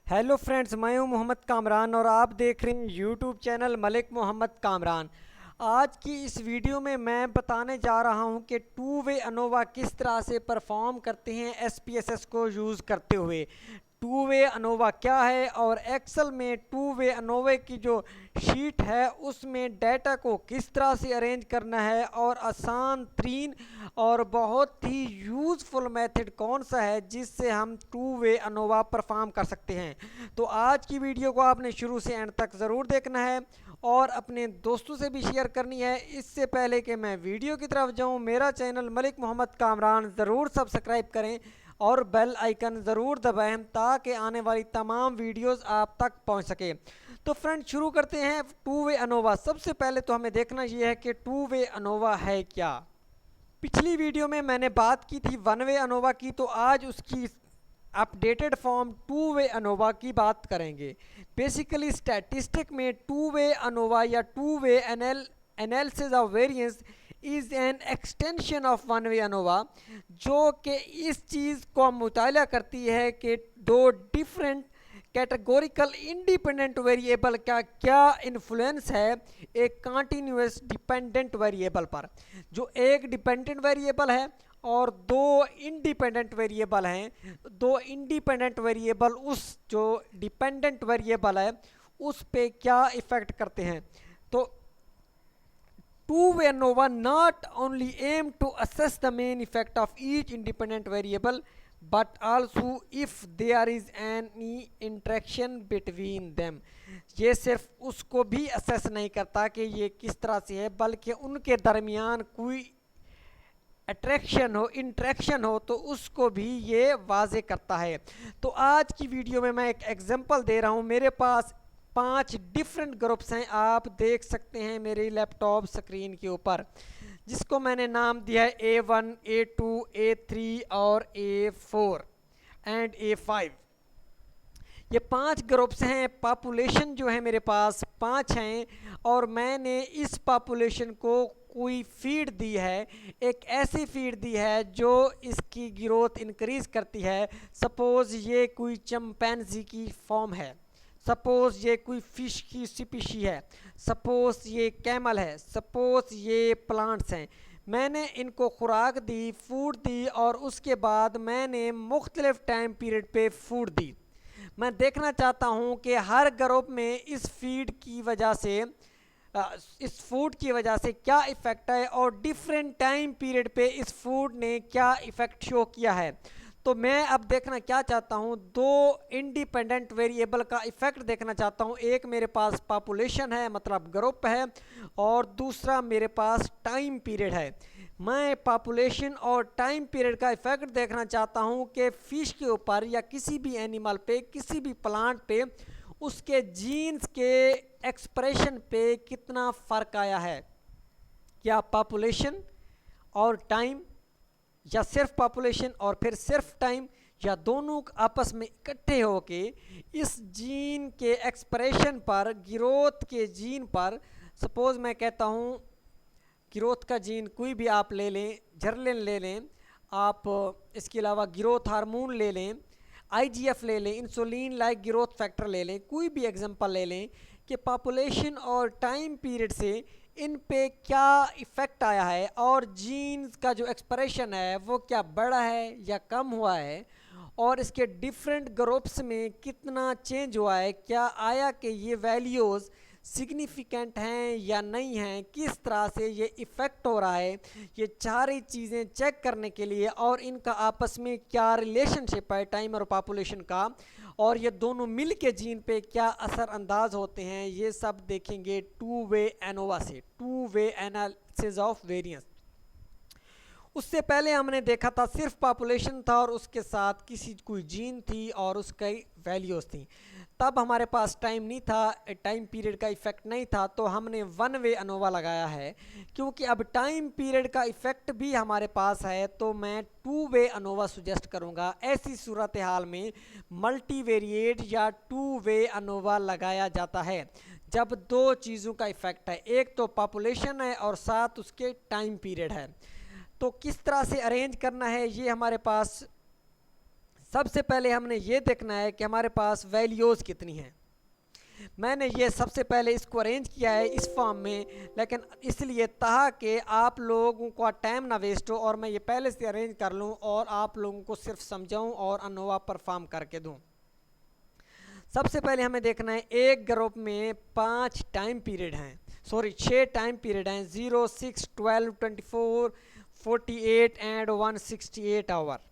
Hello friends, मैं हूं मोहम्मद कामरान और आप देख रहे हैं यूट्यूब चैनल मलिक मोहम्मद कामरान। आज की इस वीडियो में मैं बताने जा रहा हूं कि टू वे अनोवा किस तरह से परफॉर्म करते हैं एसपीएसएस को यूज़ करते हुए। टू वे अनोवा क्या है और एक्सेल में टू वे अनोवे की जो शीट है उसमें डाटा को किस तरह से अरेंज करना है और आसान तरीन और बहुत ही यूज़फुल मेथड कौन सा है जिससे हम टू वे अनोवा परफॉर्म कर सकते हैं। तो आज की वीडियो को आपने शुरू से एंड तक ज़रूर देखना है और अपने दोस्तों से भी शेयर करनी है। इससे पहले कि मैं वीडियो की तरफ जाऊं, मेरा चैनल मलिक मोहम्मद कामरान ज़रूर सब्सक्राइब करें और बेल आइकन ज़रूर दबाएं ताकि आने वाली तमाम वीडियोस आप तक पहुंच सके। तो फ्रेंड, शुरू करते हैं टू वे अनोवा। सबसे पहले तो हमें देखना ये है कि टू वे अनोवा है क्या। पिछली वीडियो में मैंने बात की थी वन वे अनोवा की, तो आज उसकी updated form two way ANOVA की बात करेंगे। बेसिकली स्टैटिस्टिक में टू वे अनोवा या two way analysis of variance is an extension of one way ANOVA, जो कि इस चीज़ को मुताला करती है कि दो डिफरेंट कैटेगोरिकल इंडिपेंडेंट वेरिएबल का क्या इन्फ्लुएंस है एक कंटिन्यूस डिपेंडेंट वेरिएबल पर। जो एक डिपेंडेंट वेरिएबल है और दो इंडिपेंडेंट वेरिएबल हैं, दो इंडिपेंडेंट वेरिएबल उस जो डिपेंडेंट वेरिएबल है उस पे क्या इफ़ेक्ट करते हैं। तो two way ANOVA not only aim to assess the main effect of each independent variable but also if there is any interaction between them। ये सिर्फ उसको भी असेस नहीं करता कि ये किस तरह से है, बल्कि उनके दरमियान कोई अट्रैक्शन हो, इंट्रैक्शन हो तो उसको भी ये वाजे करता है। तो आज की वीडियो में मैं एक एग्जांपल दे रहा हूँ। मेरे पास 5 डिफरेंट ग्रुप्स हैं, आप देख सकते हैं मेरी लैपटॉप स्क्रीन के ऊपर, जिसको मैंने नाम दिया है A1, A2, A3 और A4 एंड A5। ये 5 ग्रुप्स हैं। पॉपुलेशन जो है मेरे पास 5 हैं और मैंने इस पॉपुलेशन को कोई फीड दी है, एक ऐसी फीड दी है जो इसकी ग्रोथ इंक्रीज़ करती है। सपोज़ ये कोई चिंपैंजी की फॉर्म है, सपोज़ ये कोई फ़िश की स्पीशी है, सपोज़ ये कैमल है, सपोज़ ये प्लांट्स हैं। मैंने इनको खुराक दी, फूड दी और उसके बाद मैंने मुख्तलिफ़ टाइम पीरियड पे फूड दी। मैं देखना चाहता हूँ कि हर ग्रुप में इस फीड की वजह से इस फूड की वजह से क्या इफ़ेक्ट है और डिफरेंट टाइम पीरियड पे इस फूड ने क्या इफ़ेक्ट शो किया है। तो मैं अब देखना क्या चाहता हूँ, दो इंडिपेंडेंट वेरिएबल का इफ़ेक्ट देखना चाहता हूँ। एक मेरे पास पॉपुलेशन है, मतलब ग्रुप है, और दूसरा मेरे पास टाइम पीरियड है। मैं पॉपुलेशन और टाइम पीरियड का इफ़ेक्ट देखना चाहता हूँ कि फ़िश के ऊपर या किसी भी एनिमल पे, किसी भी प्लांट पे उसके जीन्स के एक्सप्रेशन पे कितना फ़र्क आया है। क्या पॉपुलेशन और टाइम, या सिर्फ पॉपुलेशन और फिर सिर्फ टाइम, या दोनों आपस में इकट्ठे होके इस जीन के एक्सप्रेशन पर, ग्रोथ के जीन पर। सपोज़ मैं कहता हूँ ग्रोथ का जीन कोई भी आप ले लें, जर्लिन ले लें, आप इसके अलावा ग्रोथ हार्मोन ले लें, आईजीएफ ले लें, इंसुलिन लाइक ग्रोथ फैक्टर ले लें, कोई भी एग्जांपल ले लें कि पॉपुलेशन और टाइम पीरियड से इन पे क्या इफ़ेक्ट आया है और जीन्स का जो एक्सप्रेशन है वो क्या बढ़ा है या कम हुआ है, और इसके डिफरेंट ग्रुप्स में कितना चेंज हुआ है, क्या आया कि ये वैल्यूज़ सिग्निफिकेंट हैं या नहीं हैं, किस तरह से ये इफ़ेक्ट हो रहा है। ये सारी चीज़ें चेक करने के लिए और इनका आपस में क्या रिलेशनशिप है टाइम और पॉपुलेशन का, और ये दोनों मिल के जीन पे क्या असर अंदाज होते हैं, ये सब देखेंगे टू वे एनोवा से, two way analysis of variance. उससे पहले हमने देखा था सिर्फ पॉपुलेशन था और उसके साथ किसी कोई जीन थी और उसकी वैल्यूज़ थी। तब हमारे पास टाइम नहीं था, टाइम पीरियड का इफ़ेक्ट नहीं था, तो हमने वन वे अनोवा लगाया है। क्योंकि अब टाइम पीरियड का इफ़ेक्ट भी हमारे पास है तो मैं टू वे अनोवा सुजेस्ट करूँगा। ऐसी सूरत हाल में मल्टीवेरिएट या टू वे अनोवा लगाया जाता है जब दो चीज़ों का इफ़ेक्ट है, एक तो पॉपुलेशन है और साथ उसके टाइम पीरियड है। तो किस तरह से अरेंज करना है ये हमारे पास सबसे पहले हमने ये देखना है कि हमारे पास वैल्यूज़ कितनी हैं। मैंने ये सबसे पहले इसको अरेंज किया है इस फॉर्म में, लेकिन इसलिए ताकि आप लोगों का टाइम ना वेस्ट हो और मैं ये पहले से अरेंज कर लूँ और आप लोगों को सिर्फ समझाऊँ और अनोवा परफॉर्म करके दूँ। सबसे पहले हमें देखना है एक ग्रुप में 5 टाइम पीरियड हैं, सॉरी 6 टाइम पीरियड हैं, 0, 6, 12, 24, 48 एंड 168 आवर।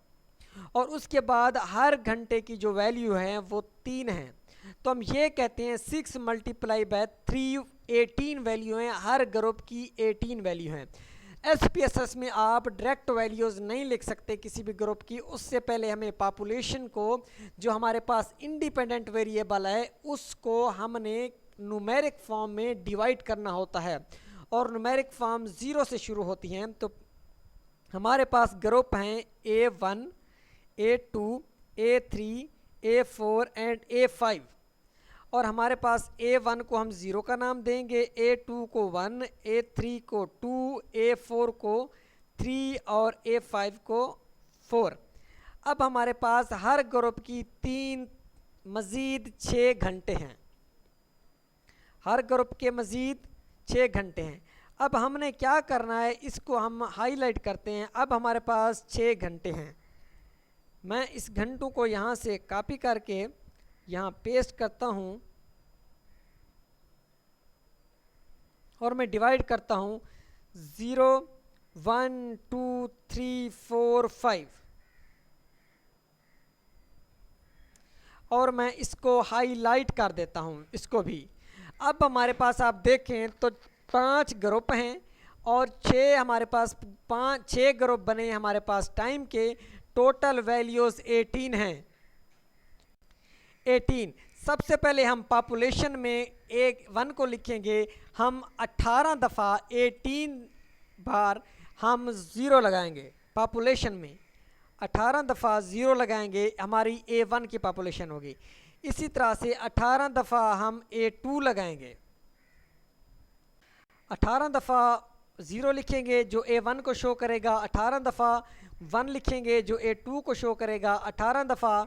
और उसके बाद हर घंटे की जो वैल्यू है वो 3 है। तो हम ये कहते हैं 6 मल्टीप्लाई बाय 3 18 वैल्यू हैं, हर ग्रुप की 18 वैल्यू हैं। SPSS में आप डायरेक्ट वैल्यूज़ नहीं लिख सकते किसी भी ग्रुप की, उससे पहले हमें पॉपुलेशन को जो हमारे पास इंडिपेंडेंट वेरिएबल है उसको हमने न्यूमेरिक फॉर्म में डिवाइड करना होता है और न्यूमेरिक फॉर्म 0 से शुरू होती हैं। तो हमारे पास ग्रुप हैं A1, A2, A3, A4 and A5 और हमारे पास A1 को हम 0 का नाम देंगे, A2 को 1, A3 को 2, A4 को 3 और A5 को 4। अब हमारे पास हर ग्रुप की 3 मज़ीद 6 घंटे हैं, हर ग्रुप के मज़ीद 6 घंटे हैं। अब हमने क्या करना है, इसको हम हाईलाइट करते हैं। अब हमारे पास 6 घंटे हैं। मैं इस घंटों को यहाँ से कॉपी करके यहाँ पेस्ट करता हूँ और मैं डिवाइड करता हूँ 0, 1, 2, 3, 4, 5 और मैं इसको हाईलाइट कर देता हूँ इसको भी। अब हमारे पास आप देखें तो 5 ग्रुप हैं और 6 हमारे पास 6 ग्रुप बने हमारे पास टाइम के। टोटल वैल्यूज़ 18 हैं। 18 सबसे पहले हम पॉपुलेशन में 1 को लिखेंगे, हम 18 दफ़ा 18 बार हम 0 लगाएंगे। पॉपुलेशन में 18 दफ़ा 0 लगाएंगे, हमारी A1 की पॉपुलेशन होगी। इसी तरह से 18 दफ़ा हम A2 लगाएंगे, 18 दफ़ा 0 लिखेंगे जो A1 को शो करेगा, 18 दफ़ा 1 लिखेंगे जो A2 को शो करेगा, 18 दफ़ा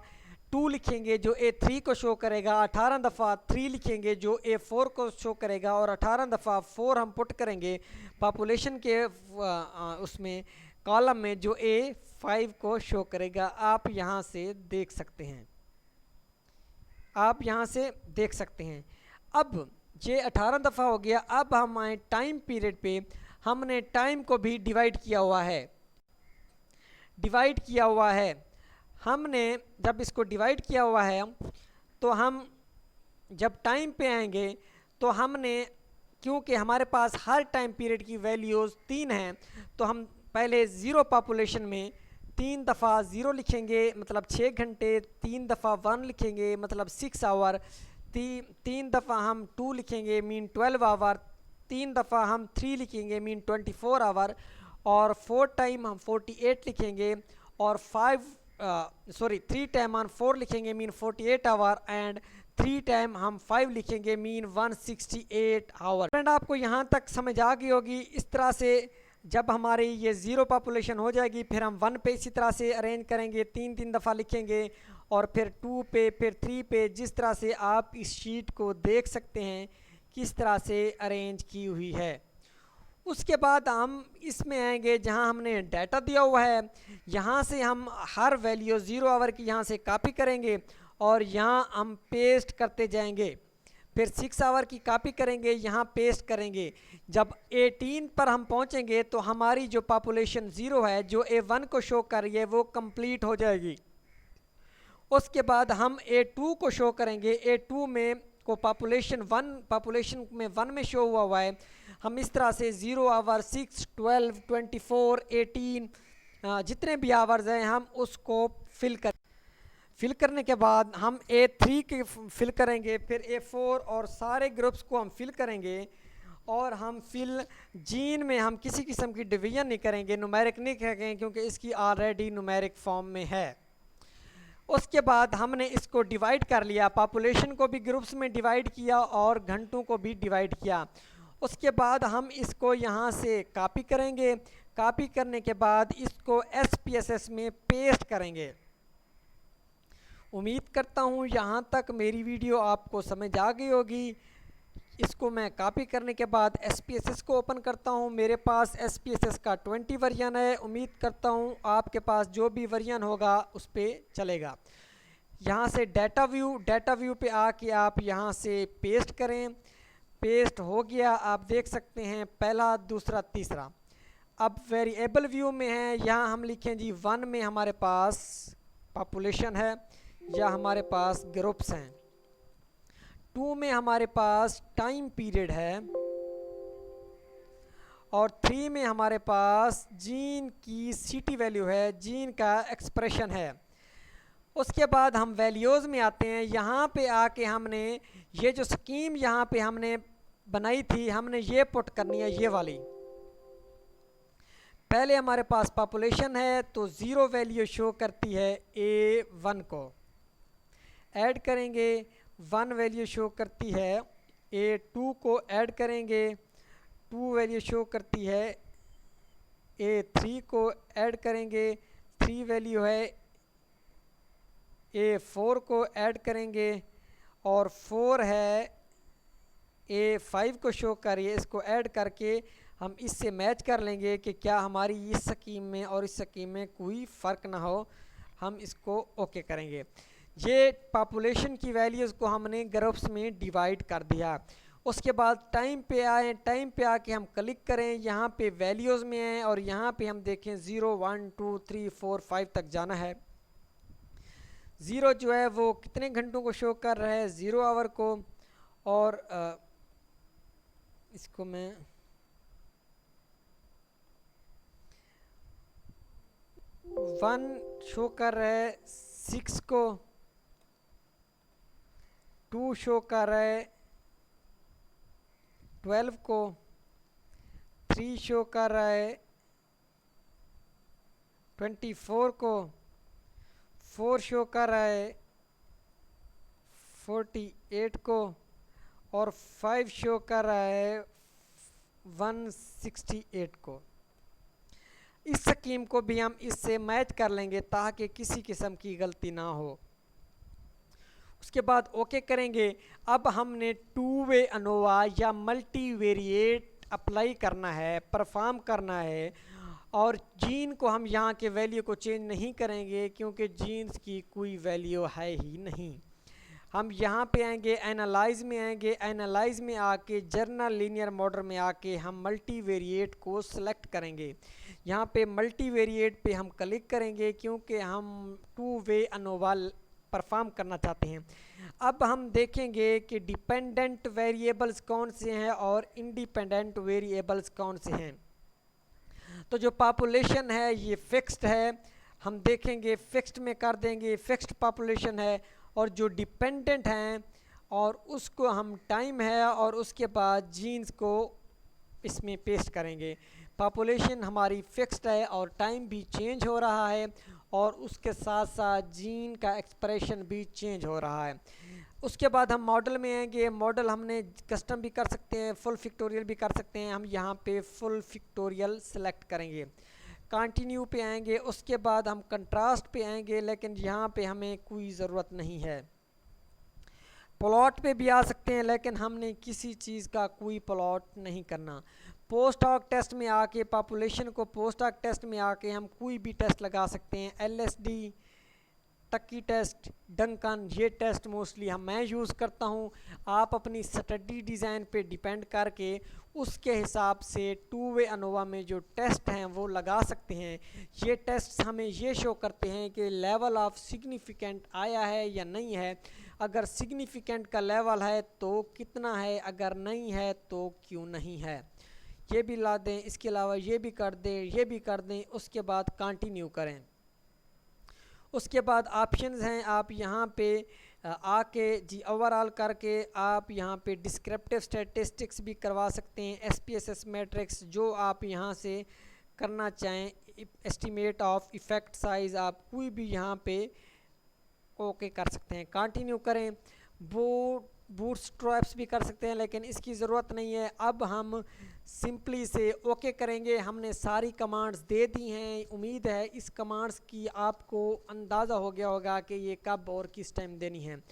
2 लिखेंगे जो A3 को शो करेगा, 18 दफ़ा 3 लिखेंगे जो A4 को शो करेगा और 18 दफ़ा 4 हम पुट करेंगे पॉपुलेशन के उसमें कॉलम में जो A5 को शो करेगा। आप यहाँ से देख सकते हैं, आप यहाँ से देख सकते हैं। अब ये 18 दफ़ा हो गया। अब हम आए टाइम पीरियड पे, हमने टाइम को भी डिवाइड किया हुआ है, डिवाइड किया हुआ है। हमने जब इसको डिवाइड किया हुआ है तो हम जब टाइम पे आएंगे तो हमने, क्योंकि हमारे पास हर टाइम पीरियड की वैल्यूज़ 3 हैं, तो हम पहले 0 पॉपुलेशन में 3 दफ़ा 0 लिखेंगे मतलब 6 घंटे, 3 दफ़ा 1 लिखेंगे मतलब 6 आवर, 3 दफ़ा हम 2 लिखेंगे मीन 12 आवर, 3 दफ़ा हम 3 लिखेंगे मीन 24 आवर और 4 टाइम हम 48 लिखेंगे और 3 टाइम हम 4 लिखेंगे मीन 48 आवर एंड 3 टाइम हम 5 लिखेंगे मीन 168 आवर। फ्रेंड आपको यहाँ तक समझ आ गई होगी। इस तरह से जब हमारी ये 0 पॉपुलेशन हो जाएगी फिर हम 1 पे इसी तरह से अरेंज करेंगे, 3 दफ़ा लिखेंगे और फिर 2 पे, फिर 3 पे। जिस तरह से आप इस शीट को देख सकते हैं किस तरह से अरेंज की हुई है। उसके बाद हम इसमें आएंगे जहां हमने डाटा दिया हुआ है, यहाँ से हम हर वैल्यू 0 आवर की यहाँ से कॉपी करेंगे और यहाँ हम पेस्ट करते जाएंगे। फिर 6 आवर की कॉपी करेंगे, यहाँ पेस्ट करेंगे। जब 18 पर हम पहुँचेंगे तो हमारी जो पॉपुलेशन 0 है जो A1 को शो कर रही है वो कंप्लीट हो जाएगी। उसके बाद हम A2 को शो करेंगे। A2 में को पॉपुलेशन में 1 में शो हुआ है। हम इस तरह से 0 आवर, 6, 12, 24, 18 जितने भी आवर्स हैं हम उसको फिल करने के बाद हम A3 के फिल करेंगे, फिर A4 और सारे ग्रुप्स को हम फिल करेंगे और हम फिल जीन में हम किसी किस्म की डिवीजन नहीं करेंगे, न्यूमेरिक नहीं करेंगे क्योंकि इसकी ऑलरेडी न्यूमेरिक फॉर्म में है। उसके बाद हमने इसको डिवाइड कर लिया, पॉपुलेशन को भी ग्रुप्स में डिवाइड किया और घंटों को भी डिवाइड किया। उसके बाद हम इसको यहाँ से कॉपी करेंगे, कॉपी करने के बाद इसको SPSS में पेस्ट करेंगे। उम्मीद करता हूँ यहाँ तक मेरी वीडियो आपको समझ आ गई होगी। इसको मैं कॉपी करने के बाद SPSS को ओपन करता हूँ। मेरे पास SPSS का 20 वर्जन है। उम्मीद करता हूँ आपके पास जो भी वर्जन होगा उस पर चलेगा। यहाँ से डाटा व्यू पे आके आप यहाँ से पेस्ट करें। पेस्ट हो गया, आप देख सकते हैं पहला, दूसरा, तीसरा। अब वेरिएबल व्यू में है, यहाँ हम लिखें जी 1 में हमारे पास पॉपुलेशन है या हमारे पास ग्रुप्स हैं। 2 में हमारे पास टाइम पीरियड है और 3 में हमारे पास जीन की सीटी वैल्यू है, जीन का एक्सप्रेशन है। उसके बाद हम वैल्यूज़ में आते हैं। यहाँ पे आके हमने ये जो स्कीम यहाँ पे हमने बनाई थी, हमने ये पुट करनी है, ये वाली। पहले हमारे पास पॉपुलेशन है तो 0 वैल्यू शो करती है A1 को। ऐड करेंगे 1 वैल्यू शो करती है A2 को। ऐड करेंगे 2 वैल्यू शो करती है A3 को। ऐड करेंगे 3 वैल्यू है A4 को। ऐड करेंगे और 4 है A5 को शो करिए। इसको ऐड करके हम इससे मैच कर लेंगे कि क्या हमारी इस स्कीम में और इस स्कीम में कोई फ़र्क ना हो। हम इसको ओके करेंगे। ये पॉपुलेशन की वैल्यूज़ को हमने ग्रुप्स में डिवाइड कर दिया। उसके बाद टाइम पे आए। टाइम पे आके हम क्लिक करें, यहाँ पे वैल्यूज़ में आए और यहाँ पे हम देखें 0 1 2 3 4 5 तक जाना है। 0 जो है वो कितने घंटों को शो कर रहा है, 0 आवर को। और इसको मैं 1 शो कर रहा है 6 को, 2 शो कर रहा है 12 को, 3 शो कर रहा है 24 को, 4 शो कर रहा है 48 को और 5 शो कर रहा है 168 को। इस स्कीम को भी हम इससे मैच कर लेंगे ताकि किसी किस्म की गलती ना हो। उसके बाद ओके करेंगे। अब हमने 2 वे अनोवा या मल्टी वेरिएट अप्लाई करना है, परफॉर्म करना है। और जीन को हम यहाँ के वैल्यू को चेंज नहीं करेंगे क्योंकि जीन्स की कोई वैल्यू है ही नहीं। हम यहाँ पे आएंगे, एनालाइज में आएंगे। एनालाइज में आके जर्नल लीनियर मॉडल में आके हम मल्टी वेरिएट को सिलेक्ट करेंगे। यहाँ पे मल्टी वेरिएट पे हम क्लिक करेंगे क्योंकि हम 2 वे अनोवा परफॉर्म करना चाहते हैं। अब हम देखेंगे कि डिपेंडेंट वेरिएबल्स कौन से हैं और इंडिपेंडेंट वेरिएबल्स कौन से हैं। तो जो पॉपुलेशन है ये फिक्स्ड है, हम देखेंगे फिक्स्ड में कर देंगे, फिक्स्ड पॉपुलेशन है। और जो डिपेंडेंट हैं और उसको हम टाइम है और उसके बाद जीन्स को इसमें पेस्ट करेंगे। पॉपुलेशन हमारी फिक्स्ड है और टाइम भी चेंज हो रहा है और उसके साथ साथ जीन का एक्सप्रेशन भी चेंज हो रहा है। उसके बाद हम मॉडल में आएंगे। मॉडल हमने कस्टम भी कर सकते हैं, फुल पिक्टोरियल भी कर सकते हैं। हम यहाँ पे फुल पिक्टोरियल सेलेक्ट करेंगे, कंटिन्यू पे आएंगे। उसके बाद हम कंट्रास्ट पे आएंगे, लेकिन यहाँ पे हमें कोई ज़रूरत नहीं है। प्लॉट पे भी आ सकते हैं लेकिन हमने किसी चीज़ का कोई प्लॉट नहीं करना। पोस्ट हॉक टेस्ट में आके पॉपुलेशन को पोस्ट हॉक टेस्ट में आके हम कोई भी टेस्ट लगा सकते हैं। LSD, टक्की टेस्ट, डंकन, ये टेस्ट मोस्टली मैं यूज़ करता हूँ। आप अपनी स्टडी डिज़ाइन पे डिपेंड करके उसके हिसाब से 2 वे अनोवा में जो टेस्ट हैं वो लगा सकते हैं। ये टेस्ट हमें ये शो करते हैं कि लेवल ऑफ सिग्निफिकेंट आया है या नहीं है। अगर सिग्निफिकेंट का लेवल है तो कितना है, अगर नहीं है तो क्यों नहीं है। ये भी ला दें, इसके अलावा ये भी कर दें, ये भी कर दें। उसके बाद कंटिन्यू करें। उसके बाद ऑप्शंस हैं, आप यहाँ पे आके जी ओवरऑल करके आप यहाँ पे डिस्क्रिप्टिव स्टैटिस्टिक्स भी करवा सकते हैं। SPSS मैट्रिक्स जो आप यहाँ से करना चाहें, एस्टीमेट ऑफ इफ़ेक्ट साइज़, आप कोई भी यहाँ पे ओके कर सकते हैं। कंटिन्यू करें। वो बूटस्ट्रैप्स भी कर सकते हैं, लेकिन इसकी ज़रूरत नहीं है। अब हम सिंपली से ओके करेंगे। हमने सारी कमांड्स दे दी हैं। उम्मीद है इस कमांड्स की आपको अंदाज़ा हो गया होगा कि ये कब और किस टाइम देनी है।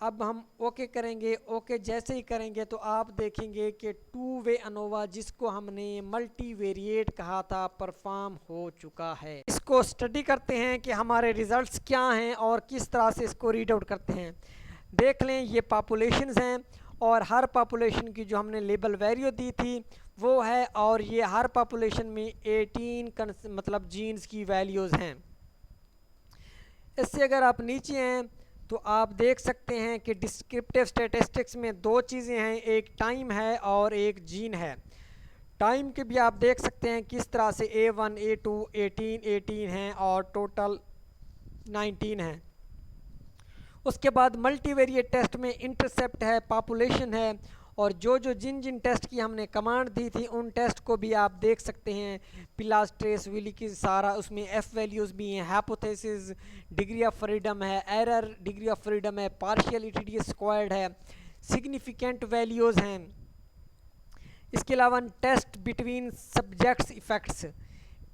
अब हम ओके करेंगे। ओके जैसे ही करेंगे तो आप देखेंगे कि टू वे अनोवा, जिसको हमने मल्टी वेरिएट कहा था, परफॉर्म हो चुका है। इसको स्टडी करते हैं कि हमारे रिजल्ट्स क्या हैं और किस तरह से इसको रीड आउट करते हैं। देख लें, ये पॉपुलेशंस हैं और हर पॉपुलेशन की जो हमने लेबल वैल्यू दी थी वो है, और ये हर पॉपुलेशन में 18 मतलब जीन्स की वैल्यूज़ हैं। इससे अगर आप नीचे हैं तो आप देख सकते हैं कि डिस्क्रिप्टिव स्टैटिस्टिक्स में दो चीज़ें हैं, एक टाइम है और एक जीन है। टाइम के भी आप देख सकते हैं किस तरह से A1 A2 18 हैं और टोटल 19 हैं। उसके बाद मल्टीवेरिएट टेस्ट में इंटरसेप्ट है, पॉपुलेशन है, और जिन जिन टेस्ट की हमने कमांड दी थी उन टेस्ट को भी आप देख सकते हैं। पिलास ट्रेस विली की सारा, उसमें एफ वैल्यूज़ भी हैं, हाइपोथेसिस, डिग्री ऑफ फ्रीडम है, एरर डिग्री ऑफ फ्रीडम है, पार्शियल ईटीडी स्क्वायर्ड है, सिग्निफिकेंट वैल्यूज़ हैं। इसके अलावा test between subjects effects,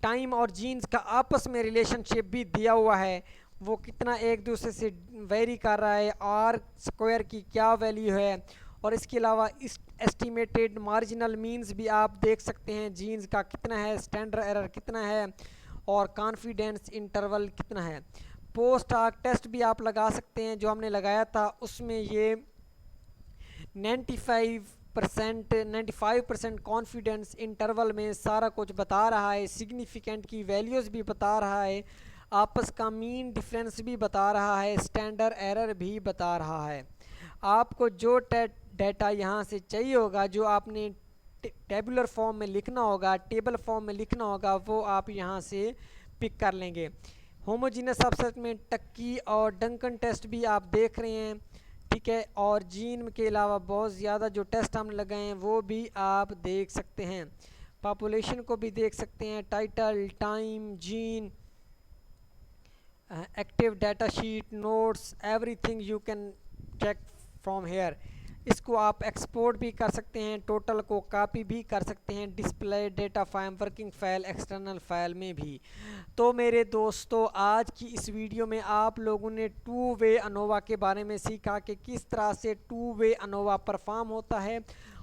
time और जीन्स का आपस में रिलेशनशिप भी दिया हुआ है, वो कितना एक दूसरे से वेरी कर रहा है, आर स्क्वायर की क्या वैल्यू है, और इसके अलावा इस एस्टिमेटेड मार्जिनल मीन्स भी आप देख सकते हैं, जीन्स का कितना है, स्टैंडर्ड एरर कितना है, और कॉन्फिडेंस इंटरवल कितना है। पोस्ट आर्क टेस्ट भी आप लगा सकते हैं, जो हमने लगाया था उसमें ये 95% कॉन्फिडेंस इंटरवल में सारा कुछ बता रहा है, सिग्निफिकेंट की वैल्यूज़ भी बता रहा है, आपस का मीन डिफरेंस भी बता रहा है, स्टैंडर्ड एरर भी बता रहा है। आपको जो डाटा यहाँ से चाहिए होगा, जो आपने टेबुलर फॉर्म में लिखना होगा, टेबल फॉर्म में लिखना होगा, वो आप यहाँ से पिक कर लेंगे। होमोजीनस सबसेट में टक्की और डंकन टेस्ट भी आप देख रहे हैं, ठीक है, और जीन के अलावा बहुत ज़्यादा जो टेस्ट हम लगाए हैं वो भी आप देख सकते हैं। पॉपुलेशन को भी देख सकते हैं, title, time, gene, active data sheet, notes, everything you can check from here. इसको आप एक्सपोर्ट भी कर सकते हैं, टोटल को कॉपी भी कर सकते हैं, display data file, working file, external file में भी। तो मेरे दोस्तों, आज की इस वीडियो में आप लोगों ने टू वे अनोवा के बारे में सीखा कि किस तरह से टू वे अनोवा परफॉर्म होता है,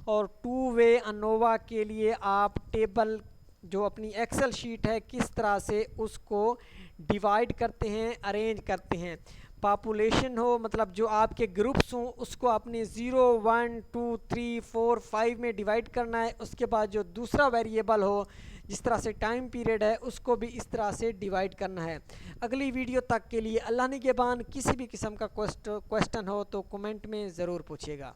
और टू वे अनोवा के लिए आप टेबल जो अपनी एक्सेल शीट है किस तरह से उसको डिवाइड करते हैं, अरेंज करते हैं। पॉपुलेशन हो, मतलब जो आपके ग्रुप्स हों, उसको आपने 0 1 2 3 4 5 में डिवाइड करना है। उसके बाद जो दूसरा वेरिएबल हो, जिस तरह से टाइम पीरियड है, उसको भी इस तरह से डिवाइड करना है। अगली वीडियो तक के लिए अल्लाह निगहबान। किसी भी किस्म का क्वेश्चन हो तो कमेंट में ज़रूर पूछिएगा।